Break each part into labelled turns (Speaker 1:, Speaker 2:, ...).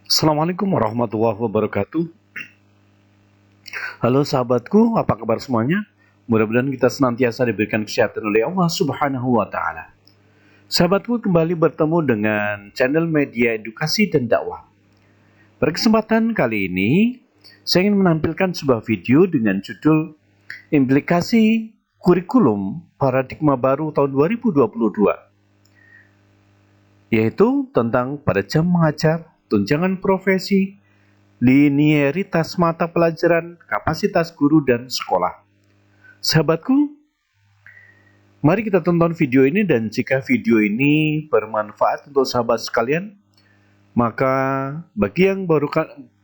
Speaker 1: Assalamualaikum warahmatullahi wabarakatuh. Halo sahabatku, apa kabar semuanya? Mudah-mudahan kita senantiasa diberikan kesehatan oleh Allah Subhanahu wa Ta'ala. Sahabatku, kembali bertemu dengan channel media edukasi dan dakwah. Pada kesempatan kali ini, saya ingin menampilkan sebuah video dengan judul Implikasi Kurikulum Paradigma Baru tahun 2022, yaitu tentang pada jam mengajar, tunjangan profesi, linearitas mata pelajaran, kapasitas guru dan sekolah. Sahabatku, mari kita tonton video ini, dan jika video ini bermanfaat untuk sahabat sekalian, maka bagi yang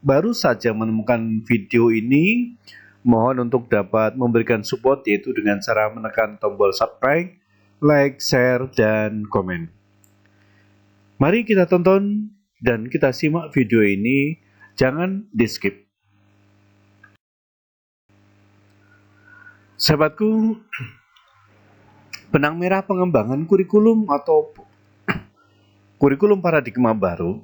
Speaker 1: baru saja menemukan video ini, mohon untuk dapat memberikan support, yaitu dengan cara menekan tombol subscribe, like, share, dan komen. Mari kita tonton dan kita simak video ini, jangan di skip. Sahabatku, benang merah pengembangan kurikulum atau kurikulum paradigma baru.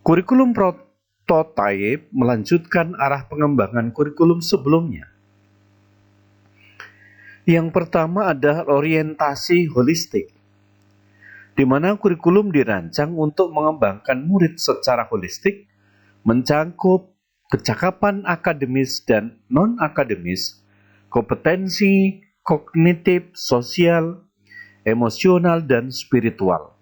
Speaker 1: Kurikulum prototype melanjutkan arah pengembangan kurikulum sebelumnya. Yang pertama adalah orientasi holistik, di mana kurikulum dirancang untuk mengembangkan murid secara holistik, mencangkup kecakapan akademis dan non-akademis, kompetensi kognitif, sosial, emosional, dan spiritual.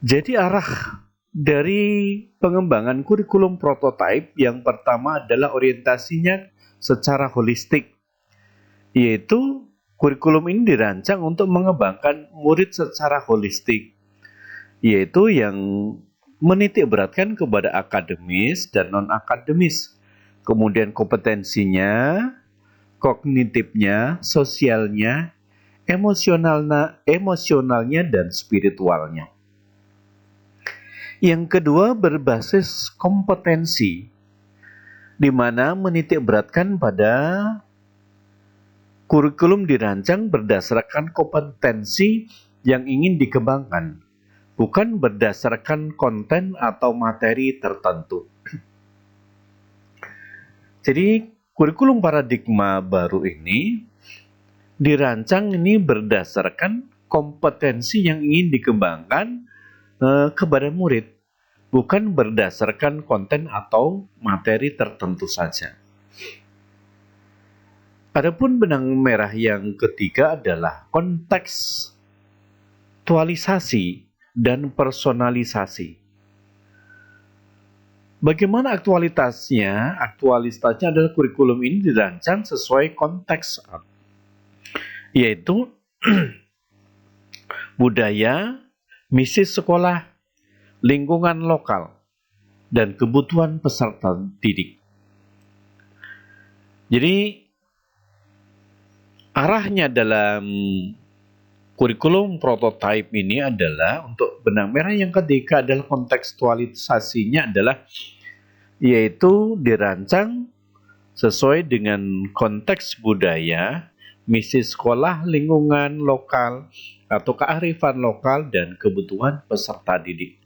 Speaker 1: Jadi arah dari pengembangan kurikulum prototype yang pertama adalah orientasinya secara holistik, yaitu kurikulum ini dirancang untuk mengembangkan murid secara holistik, yaitu yang menitik beratkan kepada akademis dan non-akademis, kemudian kompetensinya, kognitifnya, sosialnya, emosionalnya, dan spiritualnya. Yang kedua berbasis kompetensi, di mana menitik beratkan pada kurikulum dirancang berdasarkan kompetensi yang ingin dikembangkan, bukan berdasarkan konten atau materi tertentu. Jadi kurikulum paradigma baru ini dirancang ini berdasarkan kompetensi yang ingin dikembangkan kepada murid, bukan berdasarkan konten atau materi tertentu saja. Adapun benang merah yang ketiga adalah kontekstualisasi dan personalisasi. Bagaimana aktualitasnya? Aktualitasnya adalah kurikulum ini dirancang sesuai konteks, yaitu budaya, misi sekolah, lingkungan lokal, dan kebutuhan peserta didik. Jadi arahnya dalam kurikulum prototype ini adalah untuk benang merah yang ketiga adalah kontekstualisasinya adalah yaitu dirancang sesuai dengan konteks budaya, misi sekolah, lingkungan lokal atau kearifan lokal, dan kebutuhan peserta didik.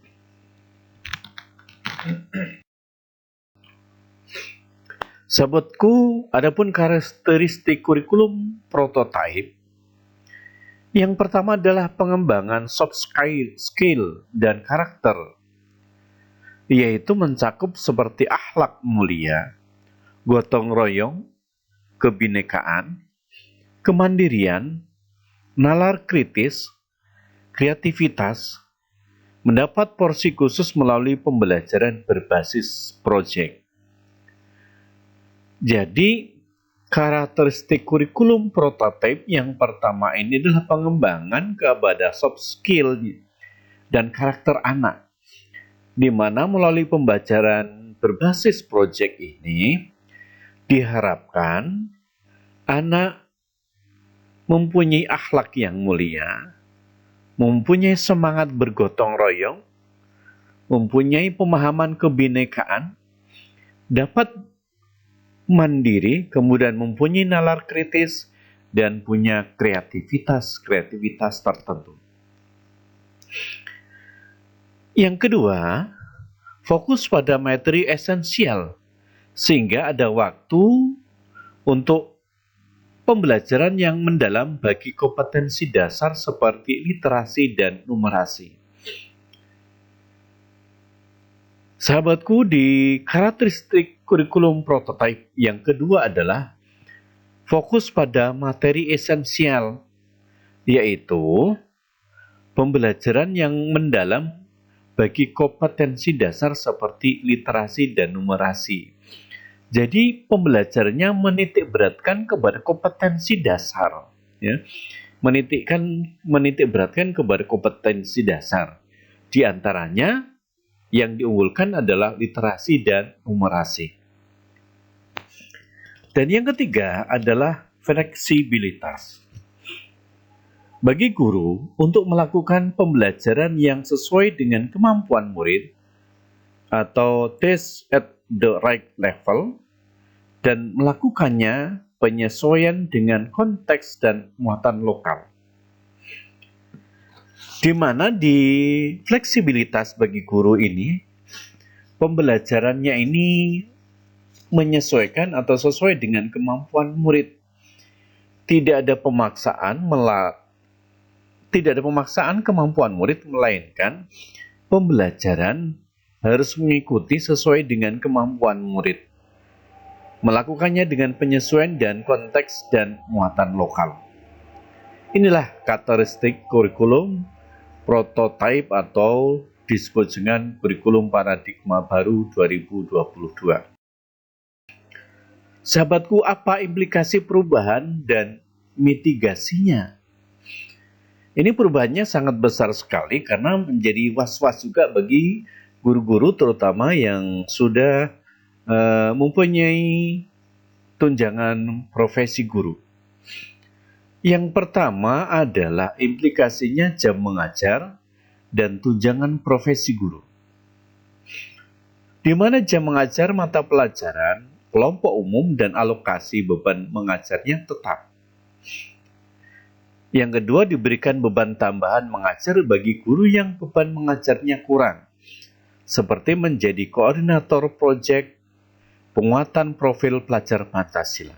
Speaker 1: Sahabatku, adapun karakteristik kurikulum prototype, yang pertama adalah pengembangan soft skill dan karakter, yaitu mencakup seperti akhlak mulia, gotong royong, kebinekaan, kemandirian, nalar kritis, kreativitas, mendapat porsi khusus melalui pembelajaran berbasis proyek. Jadi karakteristik kurikulum prototype yang pertama ini adalah pengembangan kepada soft skill dan karakter anak, di mana melalui pembelajaran berbasis proyek ini diharapkan anak mempunyai akhlak yang mulia, mempunyai semangat bergotong royong, mempunyai pemahaman kebinekaan, dapat mandiri, kemudian mempunyai nalar kritis, dan punya kreativitas tertentu. Yang kedua, fokus pada materi esensial sehingga ada waktu untuk pembelajaran yang mendalam bagi kompetensi dasar seperti literasi dan numerasi. Sahabatku, di karakteristik kurikulum prototipe yang kedua adalah fokus pada materi esensial, yaitu pembelajaran yang mendalam bagi kompetensi dasar seperti literasi dan numerasi. Jadi pembelajarannya menitik beratkan kepada kompetensi dasar, ya. Menitik beratkan kepada kompetensi dasar. Di antaranya yang diunggulkan adalah literasi dan numerasi. Dan yang ketiga adalah fleksibilitas. Bagi guru untuk melakukan pembelajaran yang sesuai dengan kemampuan murid atau teach at the right level dan melakukannya penyesuaian dengan konteks dan muatan lokal. Di mana di fleksibilitas bagi guru ini, pembelajarannya ini menyesuaikan atau sesuai dengan kemampuan murid. Tidak ada pemaksaan kemampuan murid, melainkan pembelajaran harus mengikuti sesuai dengan kemampuan murid. Melakukannya dengan penyesuaian dan konteks dan muatan lokal. Inilah karakteristik kurikulum prototipe atau disebut dengan kurikulum paradigma baru 2022. Sahabatku, apa implikasi perubahan dan mitigasinya? Ini perubahannya sangat besar sekali karena menjadi was-was juga bagi guru-guru terutama yang sudah mempunyai tunjangan profesi guru. Yang pertama adalah implikasinya jam mengajar dan tunjangan profesi guru. Di mana jam mengajar mata pelajaran, kelompok umum dan alokasi beban mengajarnya tetap. Yang kedua, diberikan beban tambahan mengajar bagi guru yang beban mengajarnya kurang, seperti menjadi koordinator proyek penguatan profil pelajar Pancasila.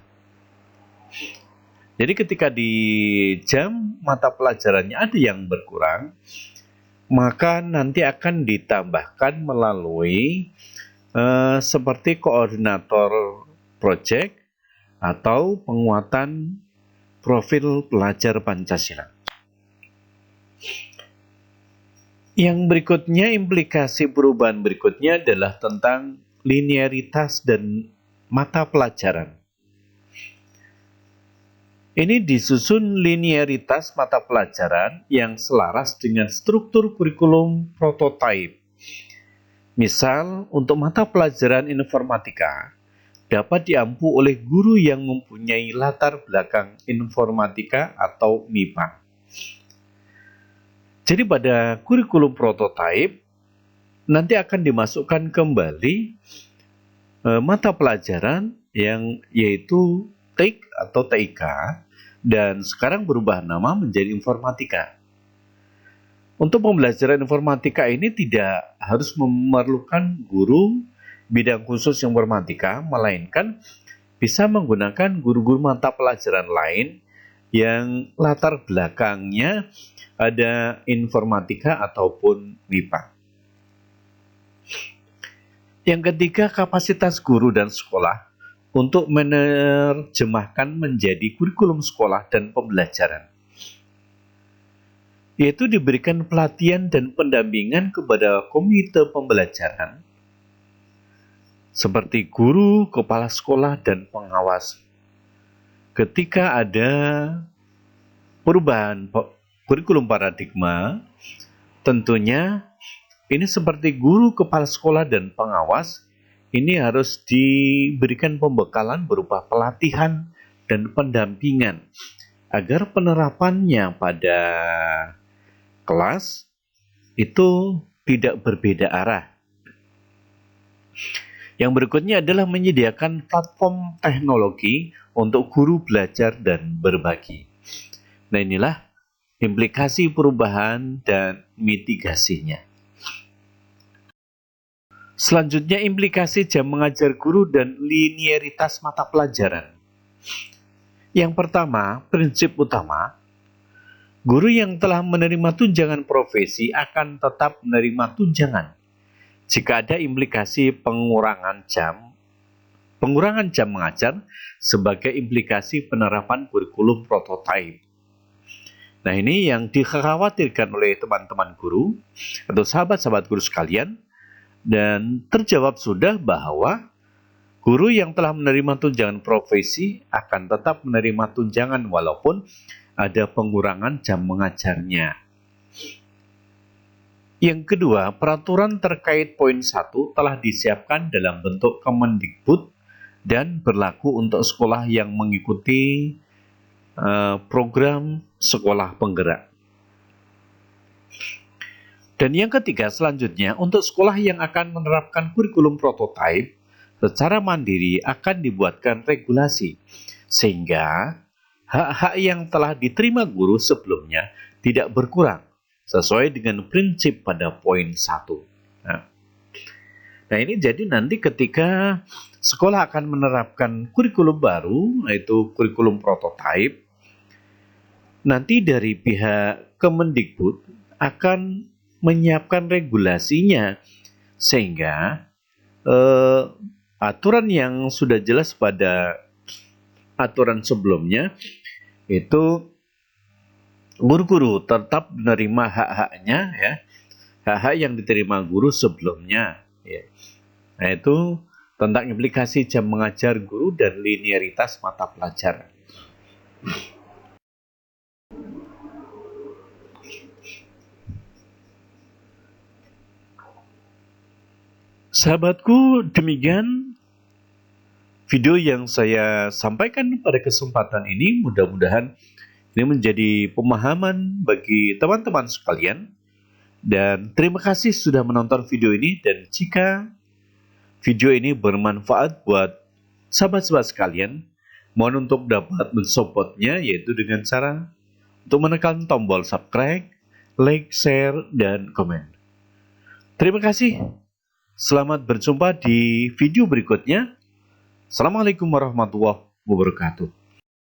Speaker 1: Jadi ketika di jam mata pelajarannya ada yang berkurang, maka nanti akan ditambahkan melalui seperti koordinator proyek atau penguatan profil pelajar Pancasila. Yang berikutnya, implikasi perubahan berikutnya adalah tentang linearitas dan mata pelajaran. Ini disusun linearitas mata pelajaran yang selaras dengan struktur kurikulum prototipe. Misal, untuk mata pelajaran informatika dapat diampu oleh guru yang mempunyai latar belakang informatika atau MIPA. Jadi pada kurikulum prototipe nanti akan dimasukkan kembali mata pelajaran yang yaitu TIK atau TIK dan sekarang berubah nama menjadi informatika. Untuk pembelajaran informatika ini tidak harus memerlukan guru bidang khusus yang bermatematika, melainkan bisa menggunakan guru-guru mata pelajaran lain yang latar belakangnya ada informatika ataupun MIPA. Yang ketiga, kapasitas guru dan sekolah untuk menerjemahkan menjadi kurikulum sekolah dan pembelajaran, yaitu diberikan pelatihan dan pendampingan kepada komite pembelajaran seperti guru, kepala sekolah, dan pengawas. Ketika ada perubahan kurikulum paradigma, tentunya ini seperti guru, kepala sekolah, dan pengawas ini harus diberikan pembekalan berupa pelatihan dan pendampingan agar penerapannya pada kelas itu tidak berbeda arah. Yang berikutnya adalah menyediakan platform teknologi untuk guru belajar dan berbagi. Nah, inilah implikasi perubahan, dan mitigasinya. Selanjutnya, implikasi jam mengajar guru dan linearitas mata pelajaran. Yang pertama, prinsip utama, guru yang telah menerima tunjangan profesi akan tetap menerima tunjangan jika ada implikasi pengurangan jam mengajar sebagai implikasi penerapan kurikulum prototipe. Nah, ini yang dikhawatirkan oleh teman-teman guru atau sahabat-sahabat guru sekalian, dan terjawab sudah bahwa guru yang telah menerima tunjangan profesi akan tetap menerima tunjangan walaupun ada pengurangan jam mengajarnya. Yang kedua, peraturan terkait poin 1 telah disiapkan dalam bentuk Kemendikbud dan berlaku untuk sekolah yang mengikuti program sekolah penggerak. Dan yang ketiga, selanjutnya, untuk sekolah yang akan menerapkan kurikulum prototipe secara mandiri akan dibuatkan regulasi, sehingga hak-hak yang telah diterima guru sebelumnya tidak berkurang, sesuai dengan prinsip pada poin 1. Nah, ini jadi nanti ketika sekolah akan menerapkan kurikulum baru, yaitu kurikulum prototipe, nanti dari pihak Kemendikbud akan menyiapkan regulasinya, sehingga aturan yang sudah jelas pada aturan sebelumnya itu guru-guru tetap menerima hak-haknya, ya, hak-hak yang diterima guru sebelumnya, ya. Nah, itu tentang implikasi jam mengajar guru dan linearitas mata pelajaran. Sahabatku, demikian video yang saya sampaikan pada kesempatan ini. Mudah-mudahan ini menjadi pemahaman bagi teman-teman sekalian. Dan terima kasih sudah menonton video ini. Dan jika video ini bermanfaat buat sahabat-sahabat sekalian, mohon untuk dapat mensupportnya, yaitu dengan cara untuk menekan tombol subscribe, like, share, dan komen. Terima kasih. Selamat berjumpa di video berikutnya. Assalamualaikum warahmatullahi wabarakatuh.